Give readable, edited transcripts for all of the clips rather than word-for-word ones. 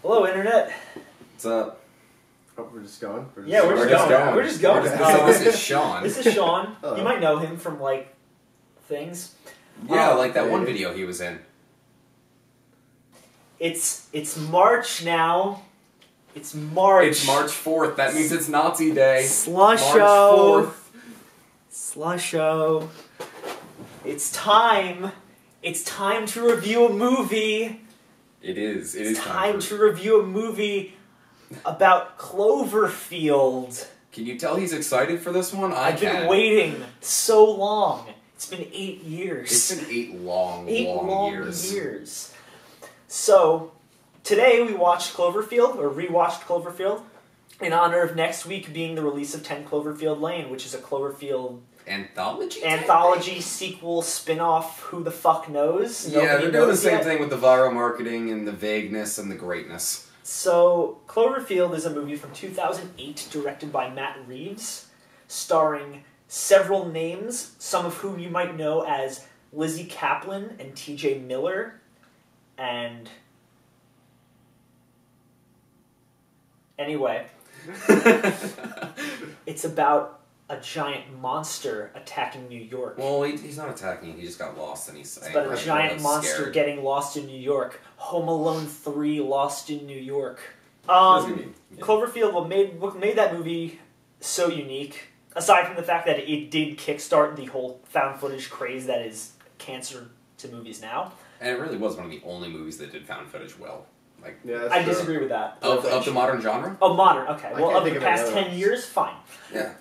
Hello, Internet. What's up? Oh, we're just going? We're just going. We're just going. This is Sean. This is Sean. You might know him from, like, things. Yeah, like that one video he was in. It's March now. It's March. It's March 4th. That means it's Nazi Day. Slusho. March 4th. Slusho. It's time. It's time to review a movie. It is. It's time to review a movie about Cloverfield. Can you tell he's excited for this one? I've been waiting so long. It's been 8 years. It's been 8 long years. So, today we watched Cloverfield, or rewatched Cloverfield, in honor of next week being the release of 10 Cloverfield Lane, which is a Cloverfield anthology sequel spin-off. Who the fuck knows? Yeah, they're doing the same thing with the viral marketing and the vagueness and the greatness. So, Cloverfield is a movie from 2008 directed by Matt Reeves, starring several names, some of whom you might know as Lizzie Kaplan and T.J. Miller, and... Anyway, it's about a giant monster attacking New York. Well, he's not attacking, he just got lost and he's... It's about a giant monster getting lost in New York. Home Alone 3, Lost in New York. Cloverfield, what made that movie so unique, aside from the fact that it did kickstart the whole found footage craze that is cancer to movies now. And it really was one of the only movies that did found footage well. Like, yeah, I disagree with that. Of the modern genre? Oh, modern, okay. Well, of the past 10 years, fine. Yeah.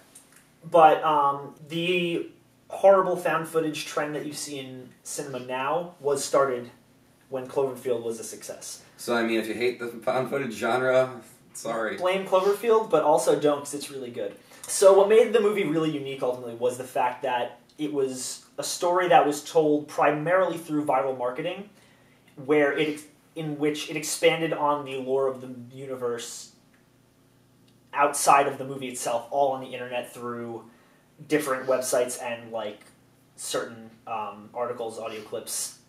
But the horrible found footage trend that you see in cinema now was started when Cloverfield was a success. So, I mean, if you hate the found footage genre, sorry. Blame Cloverfield, but also don't, because it's really good. So what made the movie really unique, ultimately, was the fact that it was a story that was told primarily through viral marketing, in which it expanded on the lore of the universe outside of the movie itself, all on the internet through different websites and, like, certain articles, audio clips.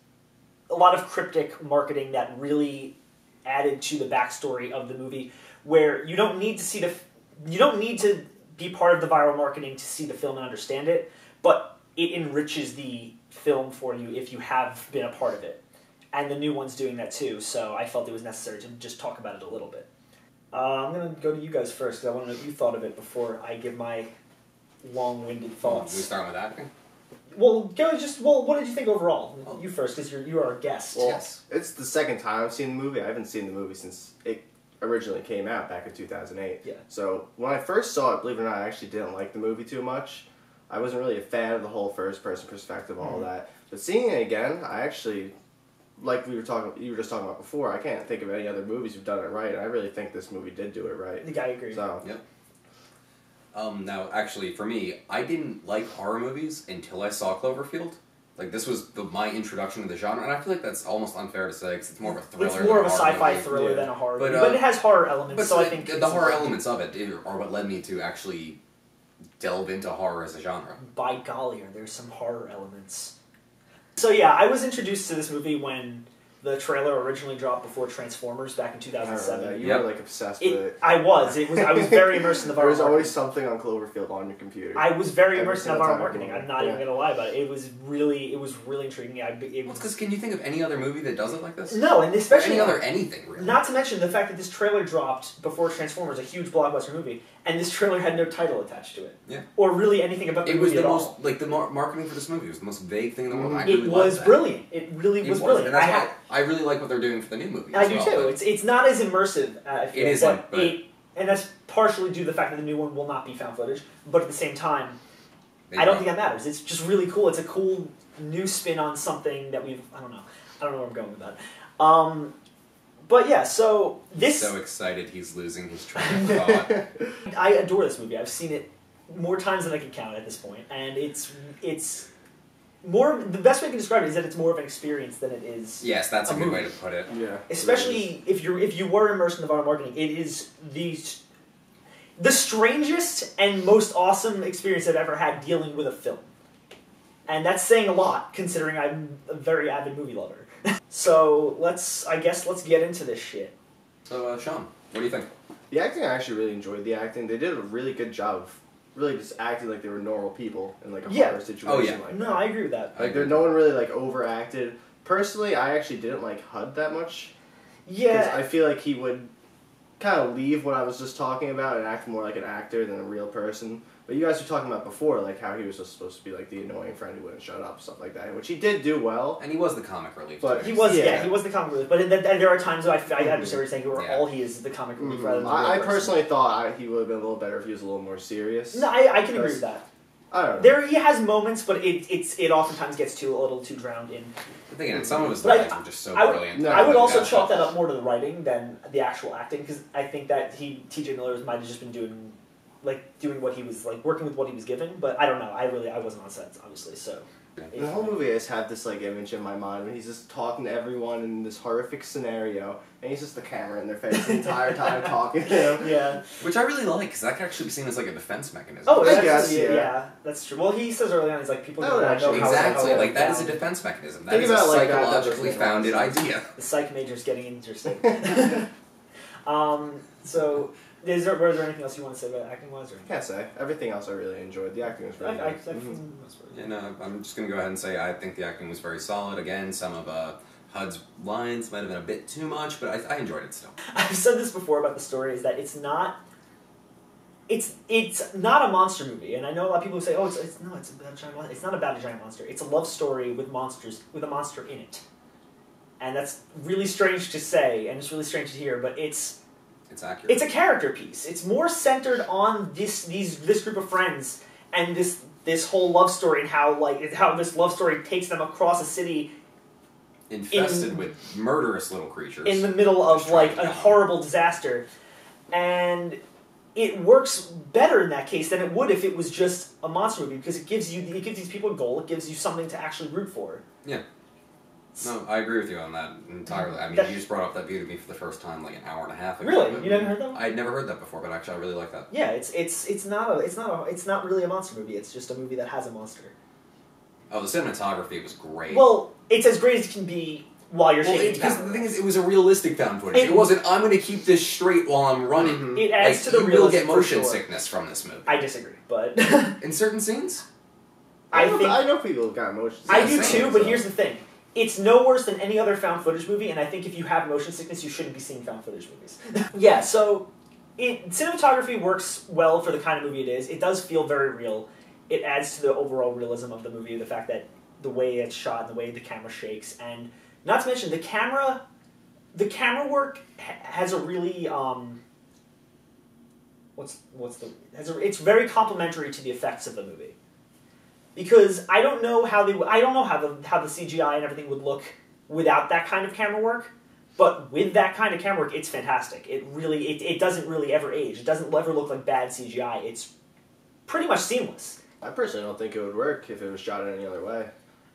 A lot of cryptic marketing that really added to the backstory of the movie, where you don't need to be part of the viral marketing to see the film and understand it, but it enriches the film for you if you have been a part of it. And the new one's doing that too, so I felt it was necessary to just talk about it a little bit. I'm going to go to you guys first, because I want to know what you thought of it before I give my long-winded thoughts. We start with acting? Well, what did you think overall? You first, because you are our guest. Well, yes. It's the second time I've seen the movie. I haven't seen the movie since it originally came out back in 2008. Yeah. So when I first saw it, believe it or not, I actually didn't like the movie too much. I wasn't really a fan of the whole first-person perspective, all that. But seeing it again, I actually... Like you were just talking about before, I can't think of any other movies who've done it right. I really think this movie did do it right. I think I agree. So, yep. Now, actually, for me, I didn't like horror movies until I saw Cloverfield. Like, this was my introduction to the genre, and I feel like that's almost unfair to say, because it's more of a thriller. It's more of a sci-fi thriller than a horror movie, but it has horror elements, so I think... The horror elements of it are what led me to actually delve into horror as a genre. By golly, there's some horror elements. So yeah, I was introduced to this movie when the trailer originally dropped before Transformers back in 2007. You were like obsessed with it. I was very immersed in the viral marketing. There was always something on Cloverfield on your computer. I was very immersed in the viral marketing. I'm not even going to lie about it. It was really intriguing. Because can you think of any other movie that does it like this? No, and especially... anything, really. Not to mention the fact that this trailer dropped before Transformers, a huge blockbuster movie, and this trailer had no title attached to it. Yeah. Or really anything about the movie at all. The marketing for this movie was the most vague thing in the world. It was brilliant. It really was brilliant. And I really like what they're doing for the new movie. I do too. It's not as immersive. It isn't, and that's partially due to the fact that the new one will not be found footage. But at the same time, I don't think that matters. It's just really cool. It's a cool new spin on something that we've... I don't know where I'm going with that. But yeah, so this... He's so excited he's losing his train of thought. I adore this movie. I've seen it more times than I can count at this point, and it's more... The best way I can describe it is that it's more of an experience than it is... Yes, that's a good way to put it. Yeah. Especially if you were immersed in the viral marketing, it is the strangest and most awesome experience I've ever had dealing with a film. And that's saying a lot, considering I'm a very avid movie lover. So, let's get into this shit. So, Sean, what do you think? The acting, I actually really enjoyed the acting. They did a really good job of really just acting like they were normal people in like a horror situation like that. No, I agree with that. Like, no one really like overacted. Personally, I actually didn't like HUD that much. Yeah. Because I feel like he would kind of leave what I was just talking about and act more like an actor than a real person. But you guys were talking about before, like how he was just supposed to be like the annoying friend who wouldn't shut up, stuff like that, which he did do well. And he was the comic relief. But He was, he was the comic relief. But there are times that I understand what you're saying where all he is the comic relief rather than the real I person. personally thought he would have been a little better if he was a little more serious. No, I can agree with that. I don't know. He has moments, but it oftentimes gets a little too drowned in. But again, some of his lines were just so brilliant. I would also chalk that up more to the writing than the actual acting, because I think that T.J. Miller might have just been doing what he was working with what he was given. But I don't know. I wasn't on set, obviously. So the whole movie, I just have this image in my mind when he's just talking to everyone in this horrific scenario, and he's just the camera in their face the entire time talking to them. Yeah. Which I really like, because that can actually be seen as a defense mechanism. Oh, I guess, yeah, that's true. Well, he says early on, he's like, people don't know Exactly, how that is a defense mechanism. That Think is a about psychologically founded idea. The psych major's getting interesting. So, was there anything else you want to say about acting-wise? I can't say. Everything else I really enjoyed. The acting was really good. Yeah, no, I'm just going to go ahead and say I think the acting was very solid. Again, some of HUD's lines might have been a bit too much, but I enjoyed it still. I've said this before about the story, is that it's not a monster movie, and I know a lot of people who say, "Oh, it's not about a giant monster." It's not about a giant monster. It's a love story with monsters, with a monster in it, and that's really strange to say, and it's really strange to hear. But it's accurate. It's a character piece. It's more centered on this group of friends and this whole love story, and how this love story takes them across a city infested with murderous little creatures in the middle of a horrible disaster, and it works better in that case than it would if it was just a monster movie, because it gives these people a goal. It gives you something to actually root for. Yeah. No, I agree with you on that entirely. I mean, you just brought up that view to me for the first time an hour and a half ago. Really? You never heard that? I'd never heard that before, but actually I really like that. Yeah, it's not really a monster movie. It's just a movie that has a monster. Oh, the cinematography was great. Well, it's as great as it can be while you're shaking. Because the thing is, it was a realistic found footage. It wasn't, I'm going to keep this straight while I'm running. It adds to the realism. You will get motion sickness from this movie. I disagree, but in certain scenes, I know people who've got motion sickness. I do too, but here's the thing. It's no worse than any other found footage movie, and I think if you have motion sickness, you shouldn't be seeing found footage movies. Yeah, so cinematography works well for the kind of movie it is. It does feel very real. It adds to the overall realism of the movie, the fact that the way it's shot and the way the camera shakes, and not to mention the camera work has a really it's very complementary to the effects of the movie. Because I don't know how the CGI and everything would look without that kind of camera work, but with that kind of camera work, it's fantastic. It doesn't really ever age. It doesn't ever look like bad CGI. It's pretty much seamless. I personally don't think it would work if it was shot in any other way.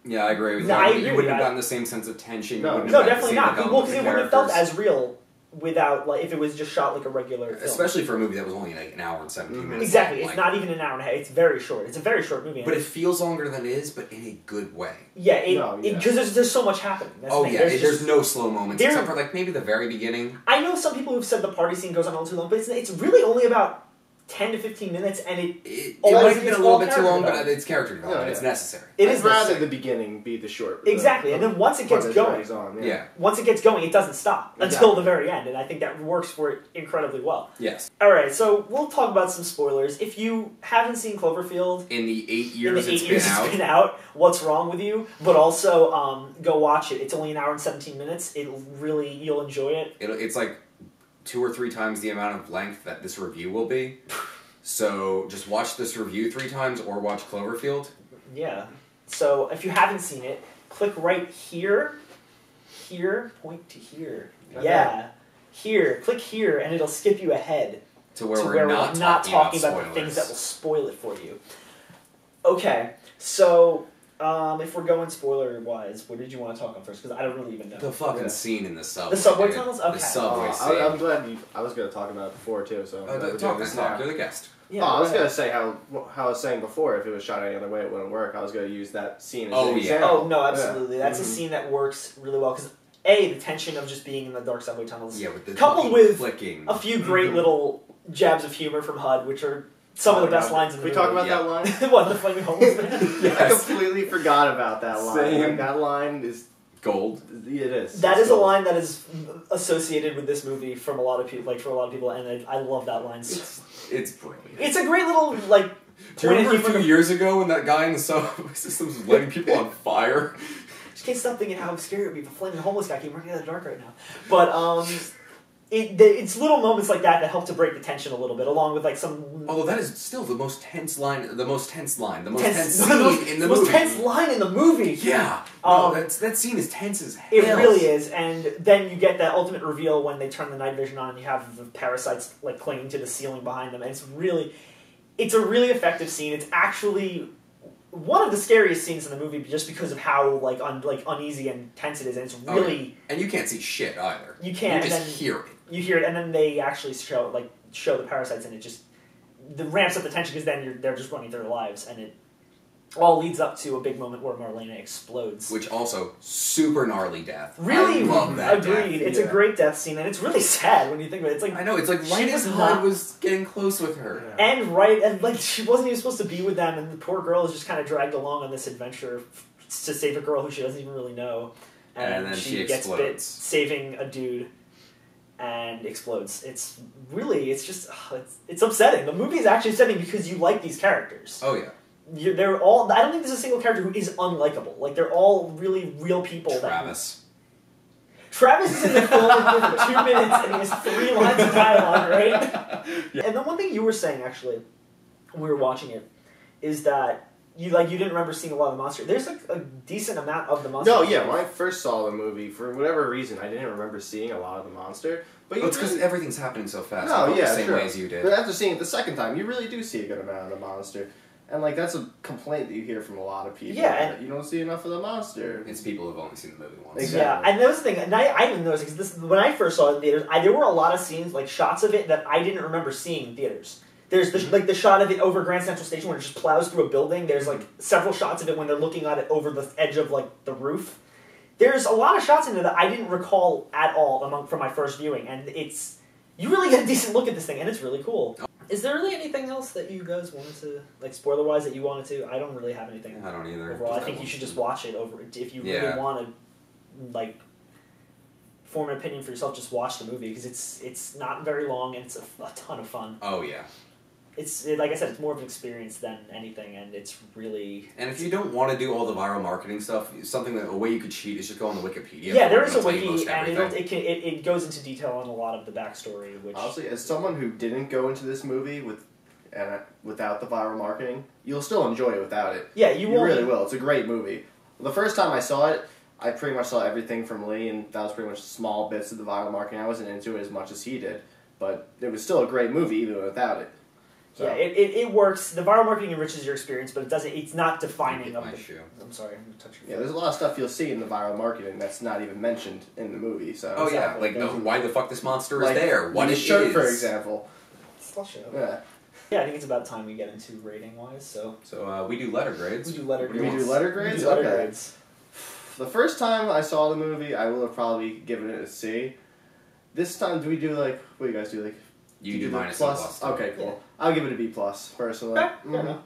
Yeah, I agree with you. You wouldn't have gotten the same sense of tension. No, definitely not. Well, because it wouldn't have felt as real without, if it was just shot like a regular film. Especially for a movie that was only an hour and 17 minutes. Exactly. It's not even an hour and a half. It's very short. It's a very short movie. But it feels longer than it is, but in a good way. Yeah, because there's so much happening. There's no slow moments, except for maybe the very beginning. I know some people who've said the party scene goes on a little too long, but it's really only about 10 to 15 minutes, and it might have been a little bit too long, but it's character development. It's necessary. I'd rather the beginning be the short. Exactly, and then once it gets going, once it gets going, it doesn't stop until the very end, and I think that works for it incredibly well. Yes. All right, so we'll talk about some spoilers. If you haven't seen Cloverfield in the 8 years it's been out, what's wrong with you? But also, go watch it. It's only an hour and 17 minutes. You'll enjoy it. It's like 2 or 3 times the amount of length that this review will be. So just watch this review 3 times or watch Cloverfield. Yeah. So if you haven't seen it, click right here. Here, point to here. Okay. Yeah. Here, click here, and it'll skip you ahead to where we're not talking about the things that will spoil it for you. Okay, so if we're going spoiler-wise, what did you want to talk on first? Because I don't really even know. The fucking scene in the subway. The subway tunnels? Okay. The subway scene. I'm glad I was going to talk about it before, too. So talk. You're the guest. Yeah, I was going to say how I was saying before, if it was shot any other way, it wouldn't work. I was going to use that scene as an example. Oh, no, absolutely. That's a scene that works really well, because the tension of just being in the dark subway tunnels. Yeah, with the coupled with flicking. a few great little jabs of humor from HUD, which are some of the best lines in the movie. movie. Can we talk about that line? What, the flaming homeless man? Yes. I completely forgot about that line. Same. Like, that line is gold. It is. That it's is a gold. line that is associated with this movie from a lot of people, and I love that line. It's brilliant. It's a great little, like, Do you remember a few years ago when that guy in the subway systems was lighting people on fire? Just can't stop thinking how scary it would be if a flaming homeless guy came running out of the dark right now. But, it's little moments like that help to break the tension a little bit, along with, like, some... Although that is still the most tense scene in the movie. The most tense line in the movie! Yeah! That scene is tense as hell. It really is, and then you get that ultimate reveal when they turn the night vision on and you have the parasites, like, clinging to the ceiling behind them, and it's a really effective scene. It's actually one of the scariest scenes in the movie just because of how, like, uneasy and tense it is, and it's really... Oh, yeah. And you can't see shit, either. You can't. You just hear it. You hear it, and then they actually show the parasites, and it just ramps up the tension because then they're just running their lives, and it all leads up to a big moment where Marlena explodes. Which also, super gnarly death. Really, I love that agreed. death. It's a great death scene, and it's really sad when you think of it. It's like I know, it's like right as HUD was getting close with her. Yeah. And like she wasn't even supposed to be with them, and the poor girl is just kind of dragged along on this adventure to save a girl who she doesn't even really know, and then she gets explodes. bit saving a dude. And explodes. It's upsetting. The movie is actually upsetting because you like these characters. Oh yeah. They're all. I don't think there's a single character who is unlikable. Like they're all really real people. Travis is in the film for 2 minutes and he has 3 lines of dialogue, right? Yeah. And the one thing you were saying actually, when we were watching it, is that you didn't remember seeing a lot of the monster. There's like a decent amount of the monster. No, yeah. When I first saw the movie, for whatever reason, I didn't remember seeing a lot of the monster. But it's because everything's happening so fast. No, yeah, the same sure. way as you did. But after seeing it the second time, you really do see a good amount of the monster. And, like, that's a complaint that you hear from a lot of people. Yeah, and you don't see enough of the monster. It's people who've only seen the movie once. Exactly. Yeah, and that was the thing. And I didn't notice because when I first saw it in theaters, there were a lot of scenes, like shots of it, that I didn't remember seeing in theaters. There's the shot of it over Grand Central Station where it just plows through a building. There's like several shots of it when they're looking at it over the edge of like the roof. There's a lot of shots in there that I didn't recall at all from my first viewing, and you really get a decent look at this thing, and it's really cool. Is there really anything else that you guys wanted to, like, spoiler-wise, that you wanted to? I don't really have anything. I don't either. Overall, I think you should just watch it over. If you really want to, like, form an opinion for yourself, just watch the movie, because it's not very long, and it's a ton of fun. Oh, yeah. Like I said, it's more of an experience than anything, and it's really... And if you don't want to do all the viral marketing stuff, a way you could cheat is just go on the Wikipedia. Yeah, there is a wiki, and it goes into detail on a lot of the backstory, which... Honestly, as someone who didn't go into this movie without the viral marketing, you'll still enjoy it without it. Yeah, you really will. It's a great movie. The first time I saw it, I pretty much saw everything from Lee, and that was pretty much small bits of the viral marketing. I wasn't into it as much as he did, but it was still a great movie even without it. So. Yeah, it works. The viral marketing enriches your experience, but it's not defining of the... shoe. I'm sorry, I'm touching your Yeah, there's a lot of stuff you'll see in the viral marketing that's not even mentioned in the movie. So. Oh yeah, like why the fuck this monster is there? What it shirt, is, for example. I'll show. Yeah. Yeah, I think it's about time we get into rating wise. So we do letter grades. We do letter grades. We do letter grades. We do letter grades. The first time I saw the movie, I would have probably given it a C. This time, do we do like what do you guys do like? You do minus plus. Okay, cool. Yeah. I'll give it a B plus personally. Okay.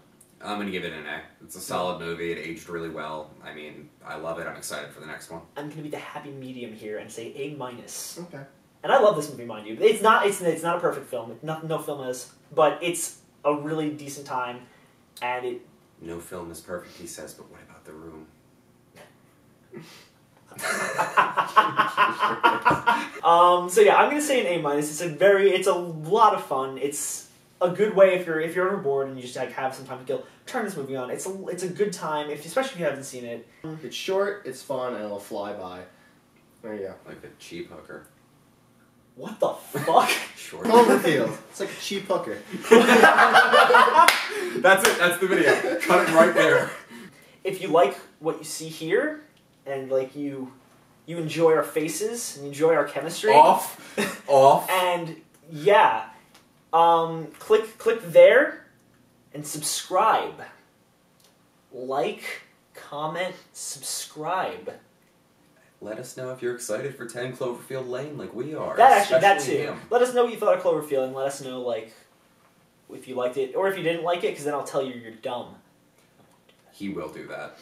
I'm gonna give it an A. It's a solid movie. It aged really well. I mean, I love it. I'm excited for the next one. I'm gonna be the happy medium here and say A minus. Okay. And I love this movie, mind you. It's not a perfect film. No film is, but it's a really decent time, and it. No film is perfect, he says. But what about The Room? So yeah, I'm gonna say an A minus. It's a lot of fun. It's a good way if you're ever bored and you just like have some time to kill. Turn this movie on. It's a good time, especially if you haven't seen it. It's short, it's fun, and it'll fly by. There you go. Like a cheap hooker. What the fuck? Short. Cloverfield. It's like a cheap hooker. That's it. That's the video. Cut it right there. If you like what you see here, and like you enjoy our faces and you enjoy our chemistry, off, and yeah, click there and subscribe. Like, comment, subscribe. let us know if you're excited for 10 Cloverfield Lane like we are. That too. Especially him. Let us know what you thought of Cloverfield, and let us know like if you liked it or if you didn't like it, because then I'll tell you you're dumb. He will do that.